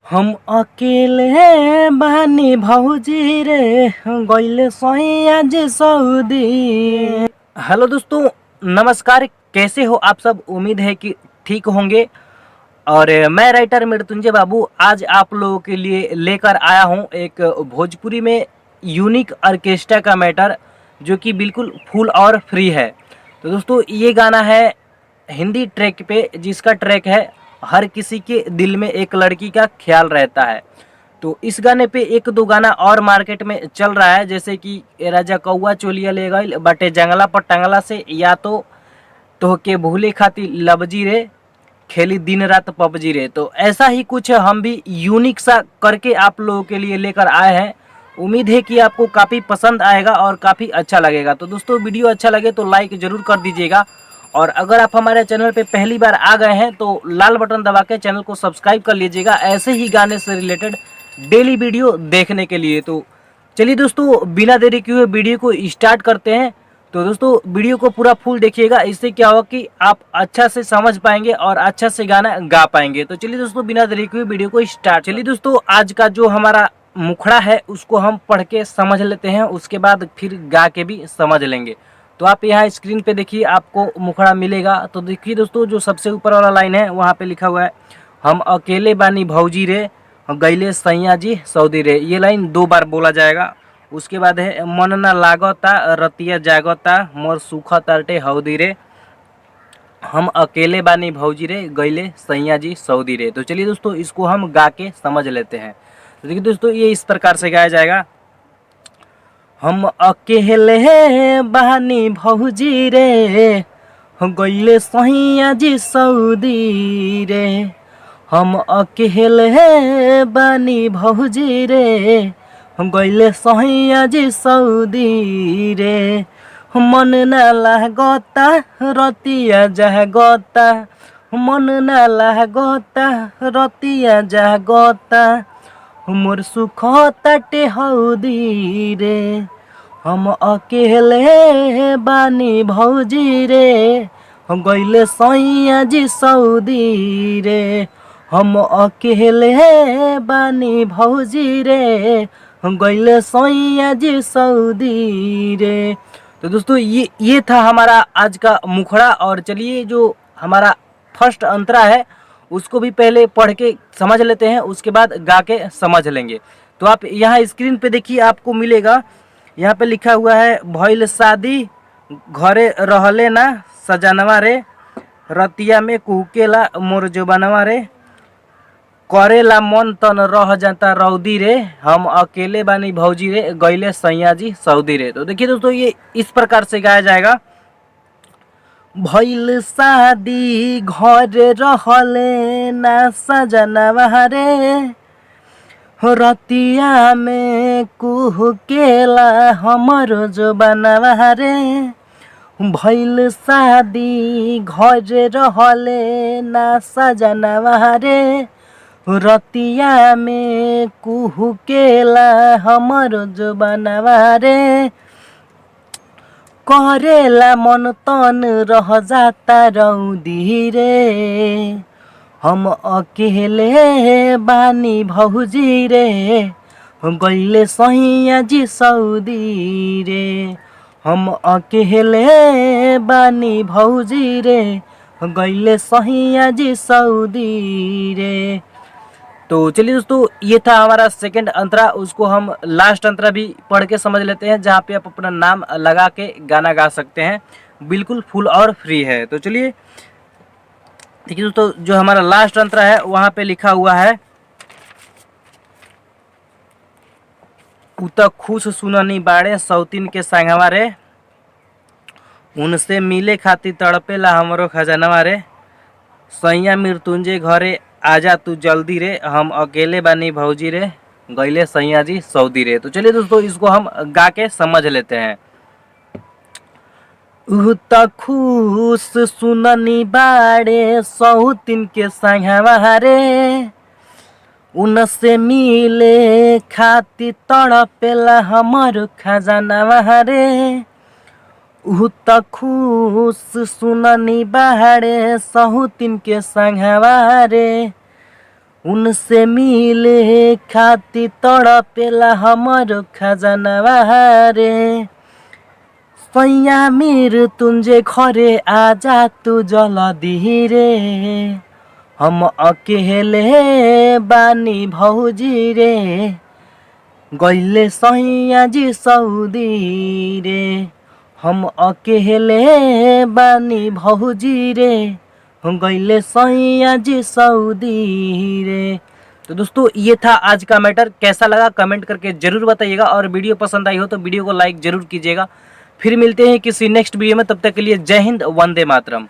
हम अकेले बानी भौजी रे गइले सैया जी सऊदी। हेलो दोस्तों, नमस्कार। कैसे हो आप सब? उम्मीद है कि ठीक होंगे। और मैं राइटर मृत्युंजय बाबू आज आप लोगों के लिए लेकर आया हूं एक भोजपुरी में यूनिक ऑर्केस्ट्रा का मैटर, जो कि बिल्कुल फुल और फ्री है। तो दोस्तों, ये गाना है हिंदी ट्रैक पे, जिसका ट्रैक है हर किसी के दिल में एक लड़की का ख्याल रहता है। तो इस गाने पे एक दो गाना और मार्केट में चल रहा है, जैसे कि ए राजा कौआ चोलिया ले गइल बटे जंगला पर टंगला से, या तो तोहके भूले खाती लबजी रे खेली दिन रात पबजी रे। तो ऐसा ही कुछ हम भी यूनिक सा करके आप लोगों के लिए लेकर आए हैं। उम्मीद है कि आपको काफ़ी पसंद आएगा और काफ़ी अच्छा लगेगा। तो दोस्तों, वीडियो अच्छा लगे तो लाइक ज़रूर कर दीजिएगा। और अगर आप हमारे चैनल पे पहली बार आ गए हैं तो लाल बटन दबा के चैनल को सब्सक्राइब कर लीजिएगा, ऐसे ही गाने से रिलेटेड डेली वीडियो देखने के लिए। तो चलिए दोस्तों, बिना देरी किए हुए वीडियो को स्टार्ट करते हैं। तो दोस्तों, वीडियो को पूरा फुल देखिएगा, इससे क्या होगा कि आप अच्छा से समझ पाएंगे और अच्छा से गाना गा पाएंगे। तो चलिए दोस्तों, बिना देरी किए हुए वीडियो को स्टार्ट। चलिए दोस्तों, आज का जो हमारा मुखड़ा है उसको हम पढ़ के समझ लेते हैं, उसके बाद फिर गा के भी समझ लेंगे। तो आप यहाँ स्क्रीन पे देखिए, आपको मुखड़ा मिलेगा। तो देखिए दोस्तों, जो सबसे ऊपर वाला लाइन है वहाँ पे लिखा हुआ है, हम अकेले बानी भौजी रे गइले सैया जी सऊदी रे। ये लाइन 2 बार बोला जाएगा। उसके बाद है, मन ना लागता रतिया जागता मोर सूखा तारटे हौदी रे, हम अकेले बानी भौजी रे गइले सैया जी सऊदी रे। तो चलिए दोस्तों, इसको हम गा के समझ लेते हैं। तो देखिए दोस्तों, ये इस प्रकार से गाया जाएगा, हम अकेले बानी भौजी रे गइले सैया जी सऊदी रे, हम अकेले बानी भौजी रे गइले सैया जी सऊदी रे, मन ना लागता रतिया जागता, मन ना लागता रतिया जागता मोर सुख ताटे हौदी रे, हम अकेले बानी भौजी रे गइले सैया जी सऊदी रे, हम अकेले बानी भौजी रे गइले सैया जी सऊदी रे। तो दोस्तों, ये था हमारा आज का मुखड़ा। और चलिए, जो हमारा फर्स्ट अंतरा है उसको भी पहले पढ़ के समझ लेते हैं, उसके बाद गा के समझ लेंगे। तो आप यहाँ स्क्रीन पे देखिए, आपको मिलेगा, यहाँ पे लिखा हुआ है, भइल शादी घरे रहले ना सजनवा रे, रतिया में कुहकेला मोर जोबनवा रे, करेला मन तन रह जाता रौदी रे, हम अकेले बानी भौजी रे गइले सैया जी सऊदी रे। तो देखिए दोस्तों, ये इस प्रकार से गाया जाएगा, भइल शादी घर रहले ना सजनवा रे, रतिया में कुहकेला हमर जोबनवा रे, भइल शादी घर रहले ना सजनवा रे, रतिया में कुहकेला हमर जोबनवा रे, करेला मन तन रह जाता रौदी रे, हम अकेले बानी भौजी रे गइले सैया जी सऊदी रे, हम अकेले बानी भौजी रे गइले सैया जी सऊदी रे। तो चलिए दोस्तों, ये था हमारा सेकंड अंतरा। उसको हम लास्ट अंतरा भी पढ़ के समझ लेते हैं, जहाँ पे आप अपना नाम लगा के गाना गा सकते हैं, बिल्कुल फुल और फ्री है। तो चलिए देखिए दोस्तों, जो हमारा लास्ट अंतरा है वहाँ पे लिखा हुआ है, उत खुश सुननी बाड़े सौतीन के संगवा रे, उनसे मिले खातिर तड़पेला हमरो खजानवा रे, सैया मृत्युंजय घरे आजा तू जल्दी रे, हम अकेले बानी भौजी रे गइले सैया जी सऊदी रे। तो चलिए दोस्तों, इसको हम गा के समझ लेते हैं, त खुश सुननी बाड़े सौतीन के संगवा रे, उनसे मिले खातिर तड़पेला हमर खजानवा रे, त खुश सुननी बाड़े सौतीन के संगवा रे, उनसे मिले खाती तड़पेला हमर खजनवा रे। सैया मृत्युंजय घरे आजा तू जल्दी रे। हम अकेले बानी भौजी रे, गइले सैया जी सऊदी रे। हम अकेले बानी भौजी रे, गइले सैया जी सऊदी रे। तो दोस्तों ये था आज का मैटर। कैसा लगा कमेंट करके जरूर बताइएगा, और वीडियो पसंद आई हो तो वीडियो को लाइक जरूर कीजिएगा। फिर मिलते हैं किसी नेक्स्ट वीडियो में, तब तक के लिए जय हिंद, वंदे मातरम।